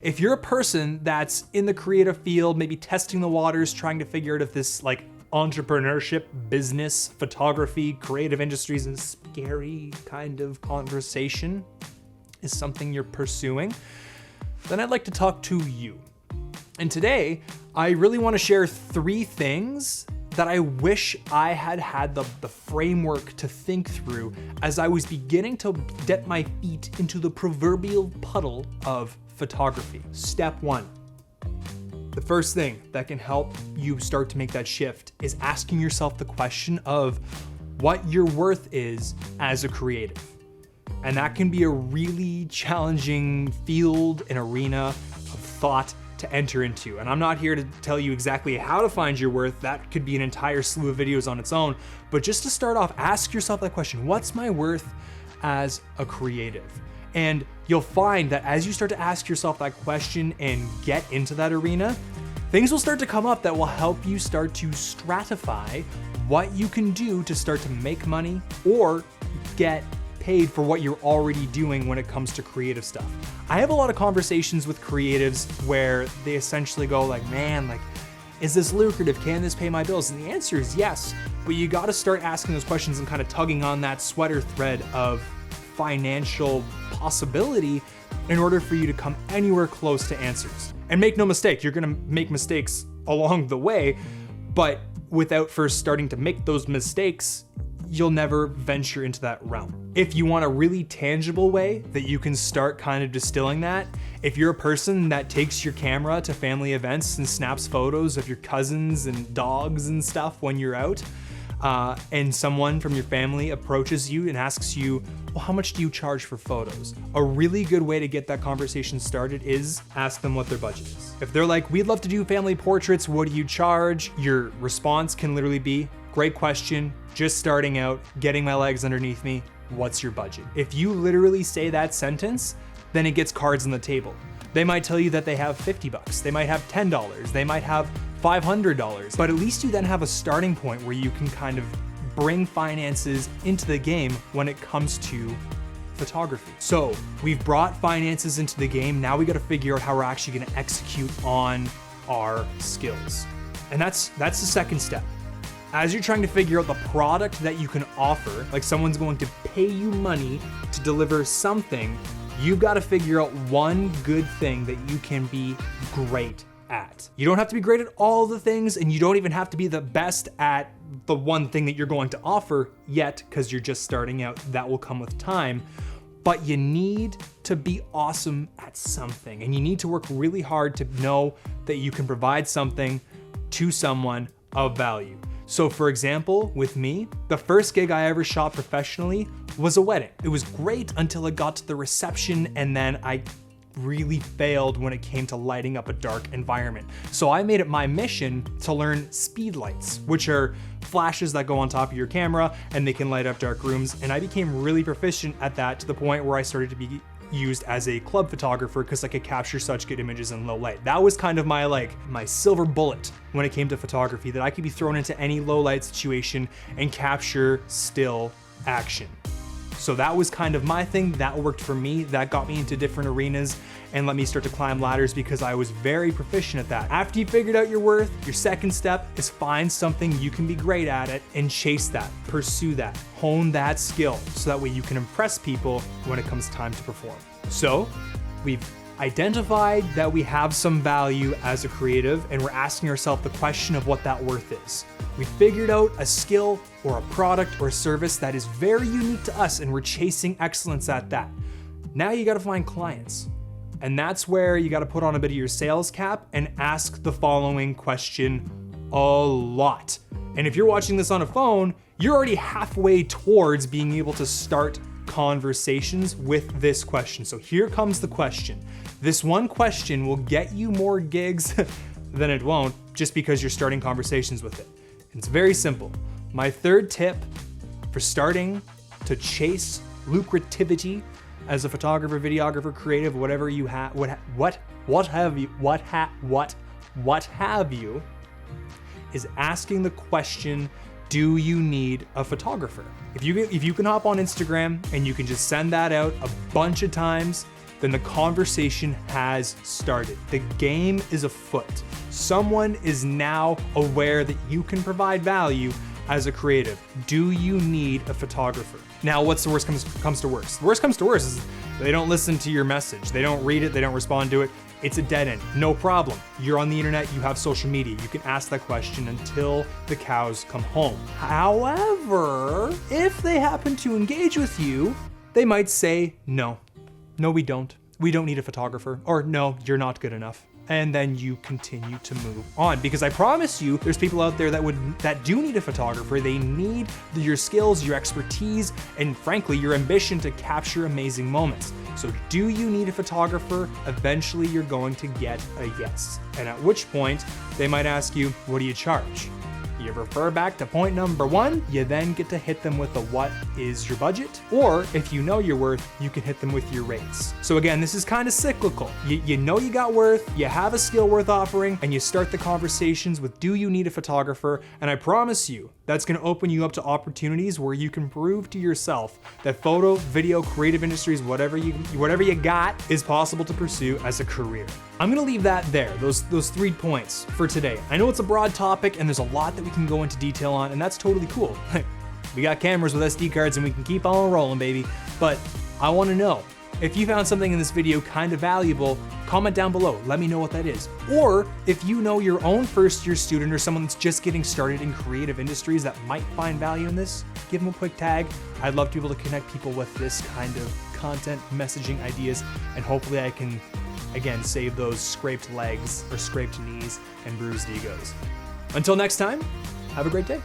If you're a person that's in the creative field, maybe testing the waters, trying to figure out if this like entrepreneurship, business, photography, creative industries, and scary kind of conversation is something you're pursuing, then I'd like to talk to you. And today, I really want to share 3 things that I wish I had the framework to think through as I was beginning to dip my feet into the proverbial puddle of photography. Step 1. The first thing that can help you start to make that shift is asking yourself the question of what your worth is as a creative. And that can be a really challenging field and arena of thought to enter into. And I'm not here to tell you exactly how to find your worth. That could be an entire slew of videos on its own. But just to start off, ask yourself that question: what's my worth as a creative? And you'll find that as you start to ask yourself that question and get into that arena, things will start to come up that will help you start to stratify what you can do to start to make money or get paid for what you're already doing when it comes to creative stuff. I have a lot of conversations with creatives where they essentially go like, man, like, is this lucrative? Can this pay my bills? And the answer is yes, but you got to start asking those questions and kind of tugging on that sweater thread of financial possibility in order for you to come anywhere close to answers. And make no mistake, you're gonna make mistakes along the way, but without first starting to make those mistakes, you'll never venture into that realm. If you want a really tangible way that you can start kind of distilling that, if you're a person that takes your camera to family events and snaps photos of your cousins and dogs and stuff when you're out, and someone from your family approaches you and asks you, well, how much do you charge for photos? A really good way to get that conversation started is ask them what their budget is. If they're like, we'd love to do family portraits, what do you charge? Your response can literally be, great question, just starting out, getting my legs underneath me, what's your budget? If you literally say that sentence, then it gets cards on the table. They might tell you that they have $50, they might have $10, they might have $500, but at least you then have a starting point where you can kind of bring finances into the game when it comes to photography. So we've brought finances into the game. Now we got to figure out how we're actually going to execute on our skills. And that's the second step. As you're trying to figure out the product that you can offer, like someone's going to pay you money to deliver something, you've got to figure out one good thing that you can be great at. You don't have to be great at all the things, and you don't even have to be the best at the one thing that you're going to offer yet, because you're just starting out. That will come with time. But you need to be awesome at something, and you need to work really hard to know that you can provide something to someone of value. So for example, with me, the first gig I ever shot professionally was a wedding. It was great until it got to the reception, and then I really failed when it came to lighting up a dark environment. So I made it my mission to learn speed lights, which are flashes that go on top of your camera and they can light up dark rooms. And I became really proficient at that to the point where I started to be used as a club photographer because I could capture such good images in low light. That was kind of my silver bullet when it came to photography, that I could be thrown into any low light situation and capture still action. So that was kind of my thing. That worked for me. That got me into different arenas and let me start to climb ladders because I was very proficient at that. After you figured out your worth, your second step is find something you can be great at it and chase that, pursue that, hone that skill so that way you can impress people when it comes time to perform. So we've identified that we have some value as a creative, and we're asking ourselves the question of what that worth is. We figured out a skill or a product or a service that is very unique to us, and we're chasing excellence at that. Now you gotta find clients. And that's where you gotta put on a bit of your sales cap and ask the following question a lot. And if you're watching this on a phone, you're already halfway towards being able to start conversations with this question. So here comes the question. This one question will get you more gigs than it won't, just because you're starting conversations with it. It's very simple. My third tip for starting to chase lucrativity as a photographer, videographer, creative, whatever you have, what have you, is asking the question, do you need a photographer? If you can hop on Instagram and you can just send that out a bunch of times, then the conversation has started. The game is afoot. Someone is now aware that you can provide value as a creative. Do you need a photographer? Now, what's the worst comes to worst? The worst comes to worst is they don't listen to your message. They don't read it, they don't respond to it. It's a dead end, no problem. You're on the internet, you have social media. You can ask that question until the cows come home. However, if they happen to engage with you, they might say, no, we don't. We don't need a photographer. Or no, you're not good enough. And then you continue to move on. Because I promise you, there's people out there that do need a photographer. They need your skills, your expertise, and frankly, your ambition to capture amazing moments. So do you need a photographer? Eventually you're going to get a yes. And at which point, they might ask you, what do you charge? You refer back to point number 1, you then get to hit them with a what is your budget? Or if you know your worth, you can hit them with your rates. So again, this is kind of cyclical. You know you got worth, you have a skill worth offering, and you start the conversations with do you need a photographer? And I promise you, that's gonna open you up to opportunities where you can prove to yourself that photo, video, creative industries, whatever you got is possible to pursue as a career. I'm gonna leave that there, those 3 points for today. I know it's a broad topic and there's a lot that we can go into detail on, and that's totally cool. We got cameras with SD cards and we can keep on rolling, baby. But I wanna know, if you found something in this video kind of valuable, comment down below, let me know what that is. Or if you know your own first-year student or someone that's just getting started in creative industries that might find value in this, give them a quick tag. I'd love to be able to connect people with this kind of content, messaging ideas, and hopefully I can, again, save those scraped legs or scraped knees and bruised egos. Until next time, have a great day.